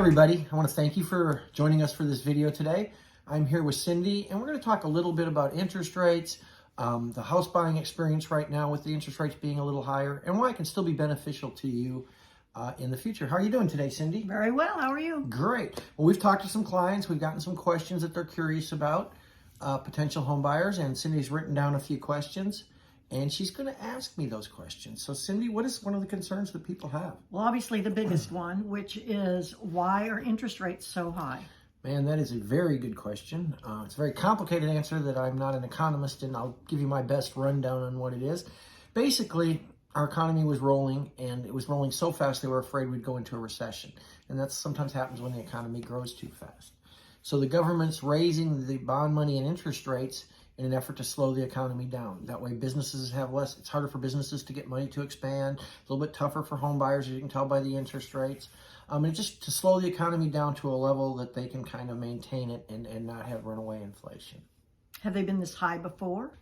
everybody. I want to thank you for joining us for this video today. I'm here with Cindy, and we're going to talk a little bit about interest rates, the house buying experience right now with the interest rates being a little higher, and why it can still be beneficial to you in the future. How are you doing today, Cindy? Very well. How are you? Great. Well, we've talked to some clients. We've gotten some questions that they're curious about, potential home buyers, and Cindy's written down a few questions. And she's going to ask me those questions. So, Cindy, what is one of the concerns that people have? Well, obviously the biggest one, which is why are interest rates so high? Man, that is a very good question. It's a very complicated answer that I'm not an economist, and I'll give you my best rundown on what it is. Basically, our economy was rolling, and it was rolling so fast they were afraid we'd go into a recession. And that sometimes happens when the economy grows too fast. So the government's raising the bond money and interest rates in an effort to slow the economy down. That way businesses have less, it's harder for businesses to get money to expand, a little bit tougher for home buyers, as you can tell by the interest rates. And just to slow the economy down to a level that they can kind of maintain it and not have runaway inflation. Have they been this high before?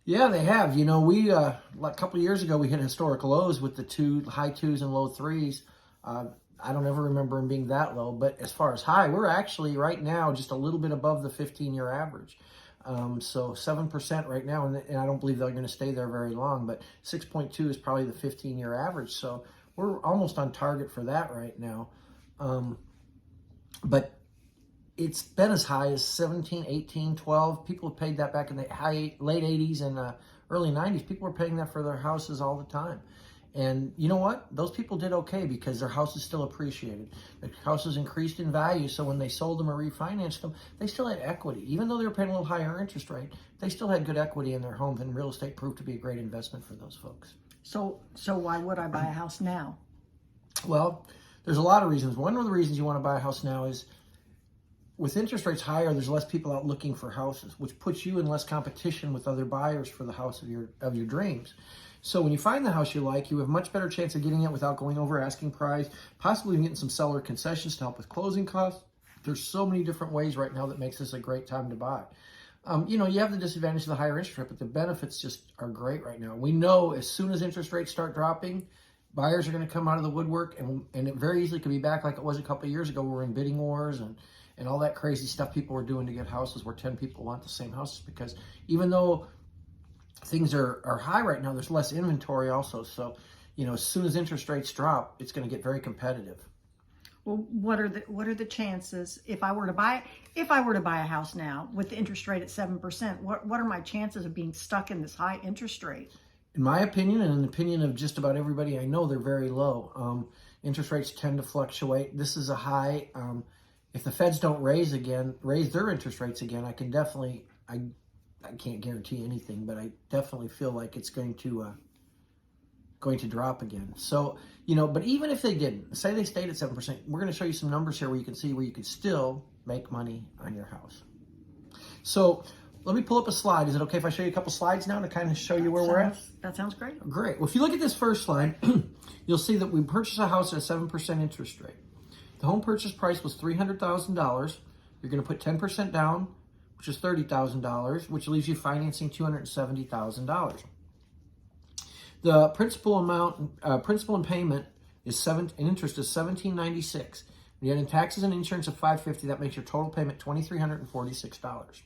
Yeah, they have. You know, we, a couple of years ago, we hit historic lows with the high twos and low threes. I don't ever remember them being that low, but as far as high, we're actually right now just a little bit above the 15-year average. So 7% right now, and I don't believe they're going to stay there very long, but 6.2 is probably the 15-year average. So we're almost on target for that right now. But it's been as high as 17, 18, 12. People have paid that back in the late 80s and early 90s. People were paying that for their houses all the time. And you know what? Those people did okay because their houses still appreciated. The houses increased in value, so when they sold them or refinanced them, they still had equity. Even though they were paying a little higher interest rate, they still had good equity in their homes, and real estate proved to be a great investment for those folks. So why would I buy a house now? Well, there's a lot of reasons. One of the reasons you want to buy a house now is with interest rates higher, there's less people out looking for houses, which puts you in less competition with other buyers for the house of your dreams. So when you find the house you like, you have a much better chance of getting it without going over asking price, possibly getting some seller concessions to help with closing costs. There's so many different ways right now that makes this a great time to buy. You know, you have the disadvantage of the higher interest rate, but the benefits just are great right now. We know as soon as interest rates start dropping, buyers are going to come out of the woodwork, and it very easily could be back like it was a couple of years ago. We're in bidding wars and all that crazy stuff people were doing to get houses where 10 people want the same houses, because even though things are high right now, there's less inventory also. So, you know, as soon as interest rates drop, it's going to get very competitive. Well, what are the chances if I were to buy a house now with the interest rate at 7%? What are my chances of being stuck in this high interest rate? In my opinion, and in the opinion of just about everybody I know, they're very low. Interest rates tend to fluctuate. This is a high. If the Feds don't raise their interest rates again, I can definitely, I can't guarantee anything, but I definitely feel like it's going to drop again. So, you know, but even if they didn't, say they stayed at 7%, we're going to show you some numbers here where you can see where you can still make money on your house. So let me pull up a slide. Is it okay if I show you a couple slides now to kind of show you where we're at? That sounds great. Great. Well, if you look at this first slide, you'll see that we purchased a house at a 7% interest rate. The home purchase price was $300,000. You're going to put 10% down, which is $30,000, which leaves you financing $270,000. The principal and payment is and interest is $1,796. When you add in taxes and insurance of $550, that makes your total payment $2,346.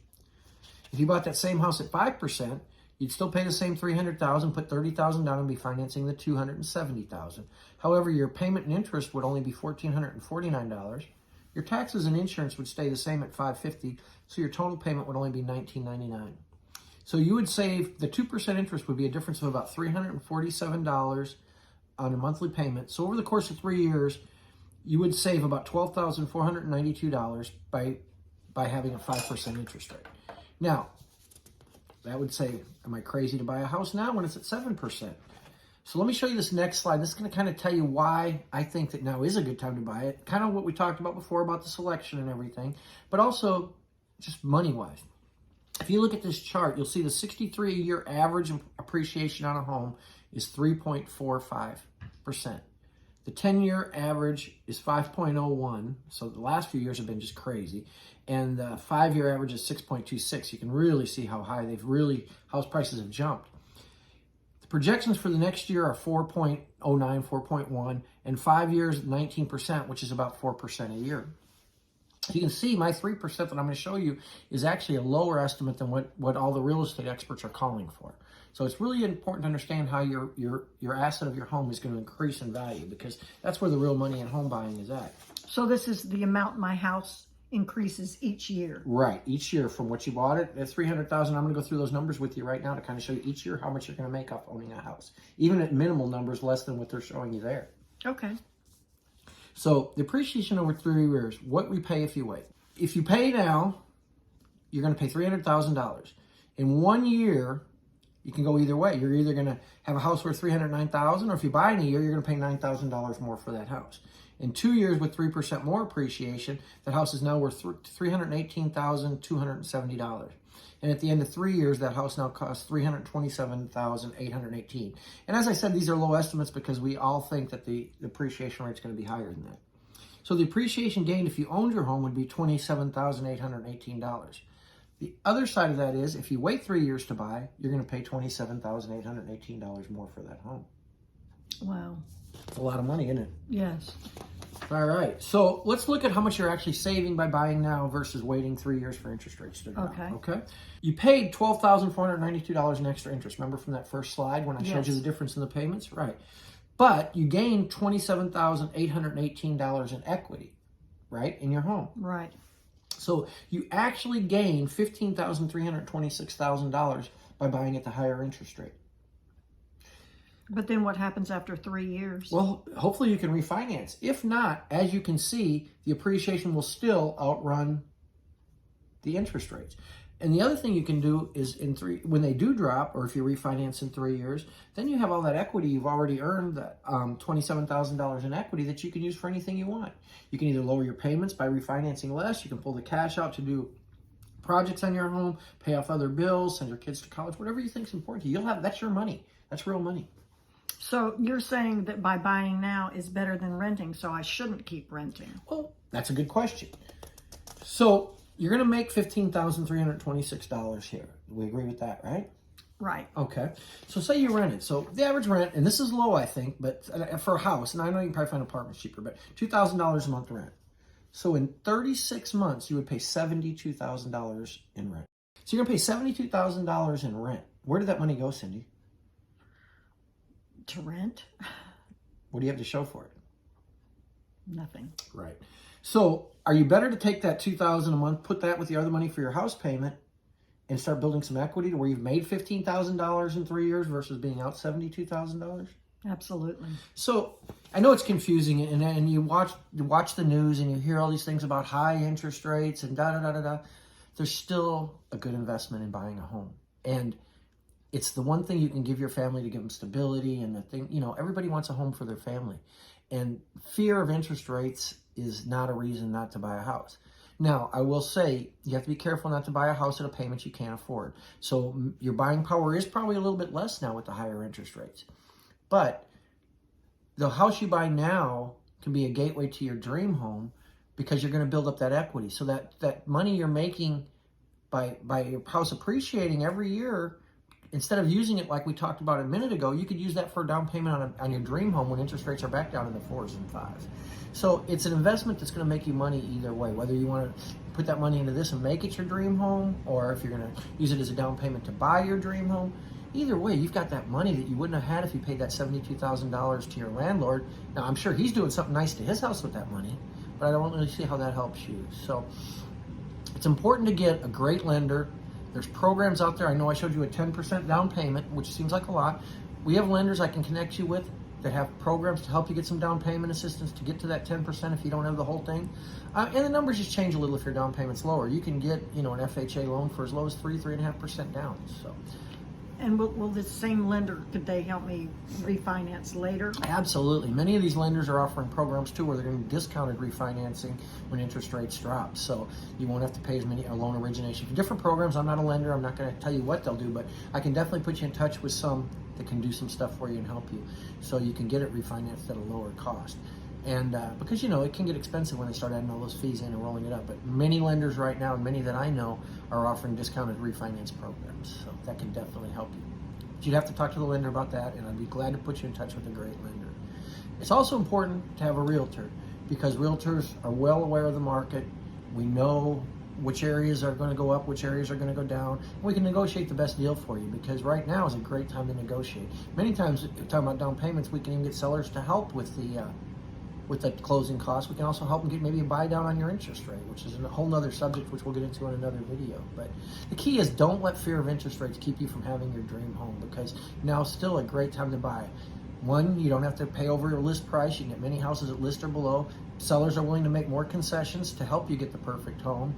If you bought that same house at 5%, you'd still pay the same $300,000, put $30,000 down, and be financing the $270,000. However, your payment and interest would only be $1,449. Your taxes and insurance would stay the same at $550, so your total payment would only be $1,999. So you would save, the 2% interest would be a difference of about $347 on a monthly payment. So over the course of 3 years, you would save about $12,492 by having a 5% interest rate. Now, that would say, am I crazy to buy a house now when it's at 7%? So let me show you this next slide. This is going to kind of tell you why I think that now is a good time to buy it. Kind of what we talked about before about the selection and everything, but also just money-wise. If you look at this chart, you'll see the 63-year average appreciation on a home is 3.45%. The 10-year average is 5.01, so the last few years have been just crazy. And the 5-year average is 6.26. You can really see how high house prices have jumped. The projections for the next year are 4.09, 4.1, and 5 years, 19%, which is about 4% a year. You can see my 3% that I'm going to show you is actually a lower estimate than what all the real estate experts are calling for. So it's really important to understand how your asset of your home is going to increase in value, because that's where the real money in home buying is at. So this is the amount my house increases each year. Right, each year from what you bought it at $300,000. I'm going to go through those numbers with you right now to kind of show you each year how much you're going to make off owning a house, even at minimal numbers, less than what they're showing you there. Okay. So the appreciation over 3 years, what we pay if you wait. If you pay now, you're going to pay $300,000. In 1 year, you can go either way. You're either going to have a house worth $309,000, or if you buy in a year, you're going to pay $9,000 more for that house. In 2 years, with 3% more appreciation, that house is now worth $318,270. And at the end of 3 years, that house now costs $327,818. And as I said, these are low estimates because we all think that the appreciation rate is going to be higher than that. So the appreciation gained if you owned your home would be $27,818. The other side of that is, if you wait 3 years to buy, you're going to pay $27,818 more for that home. Wow. It's a lot of money, isn't it? Yes. All right. So let's look at how much you're actually saving by buying now versus waiting 3 years for interest rates to drop. Okay. Okay. You paid $12,492 in extra interest. Remember from that first slide when I showed you the difference in the payments? Right. But you gained $27,818 in equity, right, in your home. Right. So you actually gained $15,326,000 by buying at the higher interest rate. But then what happens after 3 years? Well, hopefully you can refinance. If not, as you can see, the appreciation will still outrun the interest rates. And the other thing you can do is when they do drop, or if you refinance in 3 years, then you have all that equity you've already earned, that $27,000 in equity that you can use for anything you want. You can either lower your payments by refinancing less. You can pull the cash out to do projects on your home, pay off other bills, send your kids to college, whatever you think is important to you. That's your money. That's real money. So you're saying that by buying now is better than renting, so I shouldn't keep renting? Well, that's a good question. So you're going to make $15,326 here. We agree with that, right? Right. Okay. So say you rented. So the average rent, and this is low, I think, but for a house, and I know you can probably find apartments cheaper, but $2,000 a month rent. So in 36 months, you would pay $72,000 in rent. So you're going to pay $72,000 in rent. Where did that money go, Cindy? To rent? What do you have to show for it? Nothing. Right. So are you better to take that $2,000 a month, put that with the other money for your house payment, and start building some equity to where you've made $15,000 in 3 years versus being out $72,000? Absolutely. So I know it's confusing, and you watch the news and you hear all these things about high interest rates and da-da-da-da-da. There's still a good investment in buying a home. And it's the one thing you can give your family to give them stability, and the thing, everybody wants a home for their family. And fear of interest rates is not a reason not to buy a house. Now, I will say you have to be careful not to buy a house at a payment you can't afford. So your buying power is probably a little bit less now with the higher interest rates. But the house you buy now can be a gateway to your dream home, because you're going to build up that equity. So that money you're making by your house appreciating every year, instead of using it like we talked about a minute ago, you could use that for a down payment on your dream home when interest rates are back down in the 4s and 5s. So it's an investment that's going to make you money either way, whether you want to put that money into this and make it your dream home, or if you're going to use it as a down payment to buy your dream home. Either way, you've got that money that you wouldn't have had if you paid that $72,000 to your landlord. Now, I'm sure he's doing something nice to his house with that money, but I don't really see how that helps you. So it's important to get a great lender. There's programs out there. I know I showed you a 10% down payment, which seems like a lot. We have lenders I can connect you with that have programs to help you get some down payment assistance to get to that 10% if you don't have the whole thing. And the numbers just change a little if your down payment's lower. You can get, an FHA loan for as low as 3.5% down. So. And will this same lender, could they help me refinance later? Absolutely. Many of these lenders are offering programs too where they're going to be discounted refinancing when interest rates drop. So you won't have to pay as many loan origination. For different programs, I'm not a lender. I'm not going to tell you what they'll do, but I can definitely put you in touch with some that can do some stuff for you and help you so you can get it refinanced at a lower cost. And because, it can get expensive when they start adding all those fees in and rolling it up. But many lenders right now, and many that I know, are offering discounted refinance programs. So that can definitely help you. But you'd have to talk to the lender about that, and I'd be glad to put you in touch with a great lender. It's also important to have a realtor, because realtors are well aware of the market. We know which areas are going to go up, which areas are going to go down. We can negotiate the best deal for you, because right now is a great time to negotiate. Many times, if you're talking about down payments, we can even get sellers to help with the closing costs. We can also help them get maybe a buy down on your interest rate, which is a whole nother subject which we'll get into in another video. But the key is, don't let fear of interest rates keep you from having your dream home, because now is still a great time to buy. One, you don't have to pay over your list price. You can get many houses at list or below. Sellers are willing to make more concessions to help you get the perfect home,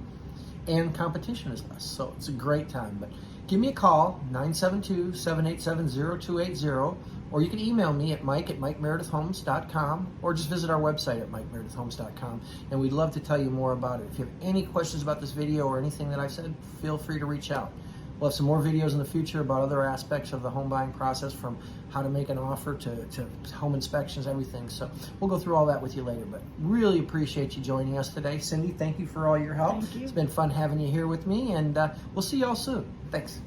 and competition is less. So it's a great time. But give me a call, 972-787-0280, or you can email me at mike@mikemeredithhomes.com, or just visit our website at mikemeredithhomes.com, and we'd love to tell you more about it. If you have any questions about this video or anything that I said, feel free to reach out. We'll have some more videos in the future about other aspects of the home buying process, from how to make an offer to home inspections, everything. So we'll go through all that with you later. But really appreciate you joining us today. Cindy, thank you for all your help. Thank you. It's been fun having you here with me, and we'll see y'all soon. Thanks.